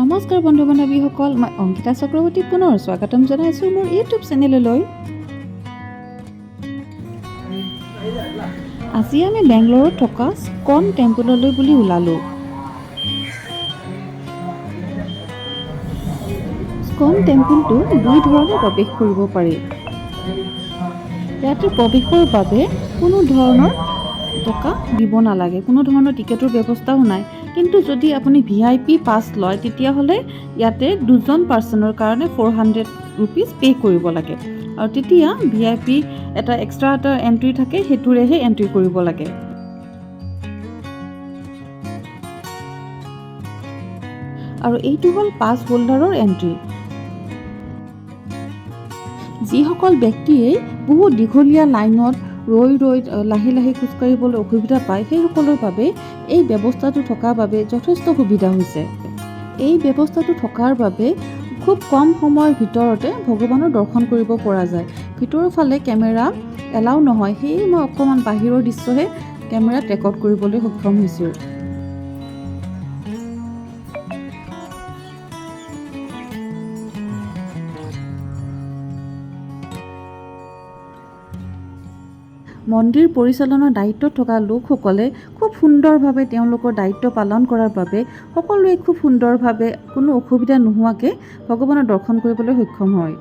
নমস্কাৰ বন্ধু বান্ধৱীসকল, মই অংকিতা চক্ৰৱৰ্তী পুনৰ স্বাগতম জনাইছোঁ মোৰ ইউটিউব চেনেললৈ। আজি আমি বেংগলোৰত থকা স্কন টেম্পললৈ বুলি ওলালোঁ। স্কন টেম্পলটো দুই ধৰণে প্ৰৱেশ কৰিব পাৰি। ইয়াতে প্ৰৱেশৰ বাবে কোনো ধৰণৰ টকা দিব নালাগে, কোনো ধৰণৰ টিকেটৰ ব্যৱস্থাও নাই। কিন্তু যদি আপুনি VIP পাছ লয় তেতিয়াহ'লে ইয়াতে দুজন পাৰ্চনৰ কাৰণে 400 ৰুপিজ পে' কৰিব লাগে, আৰু তেতিয়া VIP এটা এক্সট্ৰা এটা এণ্ট্ৰি থাকে, সেইটোৰেহে এণ্ট্ৰি কৰিব লাগে। আৰু এইটো হ'ল পাছ হোল্ডাৰৰ এণ্ট্ৰি। যিসকল ব্যক্তিয়ে বহুত দীঘলীয়া লাইনত ৰৈ লাহে লাহে খোজকাঢ়িবলৈ অসুবিধা পায়, সেইসকলৰ বাবে এই ব্যৱস্থাটো থকাৰ বাবে যথেষ্ট সুবিধা হৈছে। এই ব্যৱস্থাটো থকাৰ বাবে খুব কম সময়ৰ ভিতৰতে ভগৱানৰ দৰ্শন কৰিব পৰা যায়। ভিতৰৰ ফালে কেমেৰা এলাউ নহয়, সেয়ে মই অকণমান বাহিৰৰ দৃশ্যহে কেমেৰাত ৰেকৰ্ড কৰিবলৈ সক্ষম হৈছোঁ। মন্দিৰ পৰিচালনাৰ দায়িত্বত থকা লোকসকলে খুব সুন্দৰভাৱে তেওঁলোকৰ দায়িত্ব পালন কৰাৰ বাবে সকলোৱে খুব সুন্দৰভাৱে কোনো অসুবিধা নোহোৱাকৈ ভগৱানৰ দৰ্শন কৰিবলৈ সক্ষম হয়।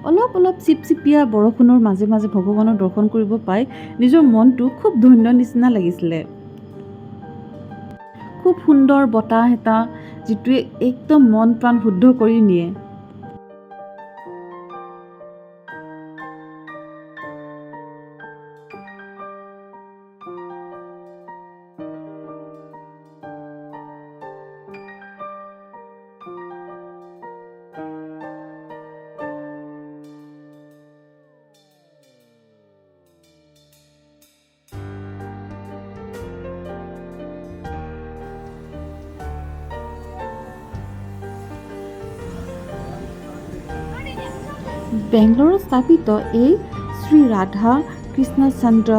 অলপ চিপচিপীয়া বৰষুণৰ মাজে মাজে ভগৱানৰ দৰ্শন কৰিব পাই নিজৰ মনটো খুব ধন্য নিচিনা লাগিছিলে। খুব সুন্দৰ বতাহ এটা, যিটোৱে একদম মন প্ৰাণ শুদ্ধ কৰি নিয়ে। বেংগলোৰত স্থাপিত এই শ্ৰী ৰাধা কৃষ্ণচন্দ্ৰ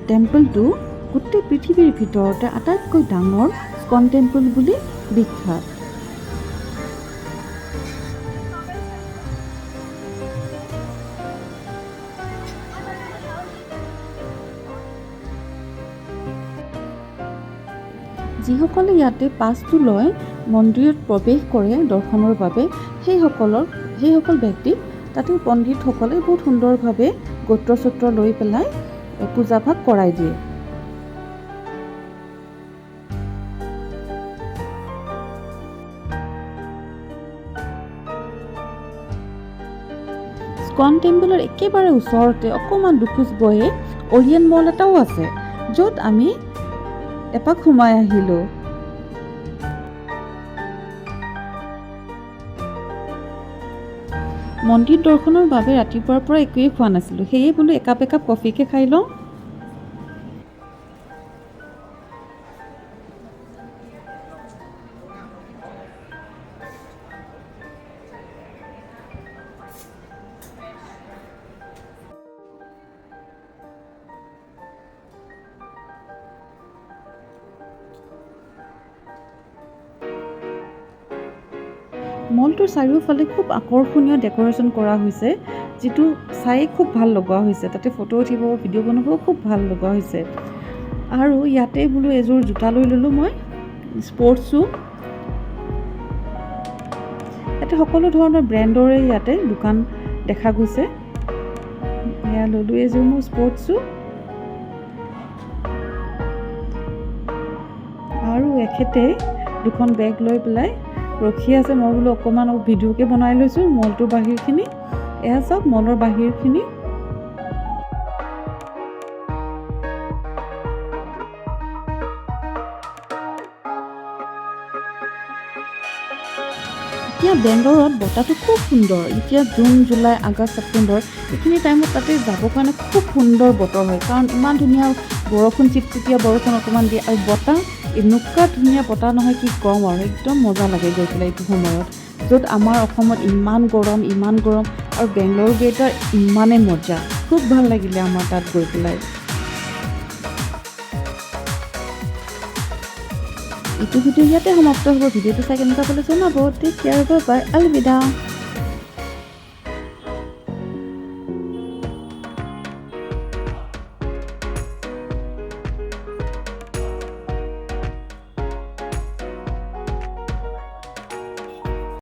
টেম্পলটো গোটেই পৃথিৱীৰ ভিতৰতে আটাইতকৈ ডাঙৰ স্কন টেম্পল বুলি বিখ্যাত। যিসকলে ইয়াতে পাছটো লয় মন্দিৰত প্ৰৱেশ কৰে দৰ্শনৰ বাবে, সেইসকল ব্যক্তিক তাতে পণ্ডিতসকলে বহুত সুন্দৰভাৱে গোত্ৰচত্ৰ লৈ পেলাই পূজাভাগ কৰাই দিয়ে। স্কন টেম্পলৰ একেবাৰে ওচৰতে অকণমান দুখোজ গৈয়ে অৰিয়েণ্ট মল এটাও আছে, য'ত আমি এপাক সোমাই আহিলোঁ। মন্দিৰ দৰ্শনৰ বাবে ৰাতিপুৱাৰ পৰা একোৱেই খোৱা নাছিলোঁ, সেয়ে বোলো একাপ কফিকে খাই লওঁ। মলটোৰ চাৰিওফালে খুব আকৰ্ষণীয় ডেক'ৰেশ্যন কৰা হৈছে, যিটো চাই খুব ভাল লগা হৈছে। তাতে ফটো উঠিব, ভিডিঅ' বনাব খুব ভাল লগা হৈছে। আৰু ইয়াতে বোলো এযোৰ জোতা লৈ ল'লোঁ মই, স্পৰ্টছ শ্বু। ইয়াতে সকলো ধৰণৰ ব্ৰেণ্ডৰে ইয়াতে দোকান দেখা গৈছে। এয়া ল'লোঁ এযোৰ মোৰ স্পৰ্টছ শ্বু। আৰু এখেতে দুখন বেগ লৈ পেলাই ৰখি আছে। মই বোলো অকণমান ভিডিঅ'কে বনাই লৈছোঁ মলটোৰ বাহিৰখিনি। এয়া চাওক মলৰ বাহিৰখিনি। এতিয়া বেংগলোৰত বতাহটো খুব সুন্দৰ। এতিয়া জুন, জুলাই, আগষ্ট, ছেপ্টেম্বৰ এইখিনি টাইমত তাতে যাবৰ কাৰণে খুব সুন্দৰ বতৰ হয়, কাৰণ ইমান ধুনীয়া বৰষুণ, চিপচিপীয়া বৰষুণ অকণমান দিয়ে, আৰু বতাহ এনেকুৱা ধুনীয়া বতাহ নহয় কি ক'ম আৰু, একদম মজা লাগে গৈ পেলাই এইটো সময়ত, য'ত আমাৰ অসমত ইমান গৰম, আৰু বেংগলোৰ গেটাৰ ইমানেই মজা। খুব ভাল লাগিলে আমাৰ তাত গৈ পেলাই। এইটো ভিডিঅ' ইয়াতে সমাপ্ত হ'ব। ভিডিঅ'টো চাই কেনেকুৱা পালে জনাব। Take care, bye bye, Alvida.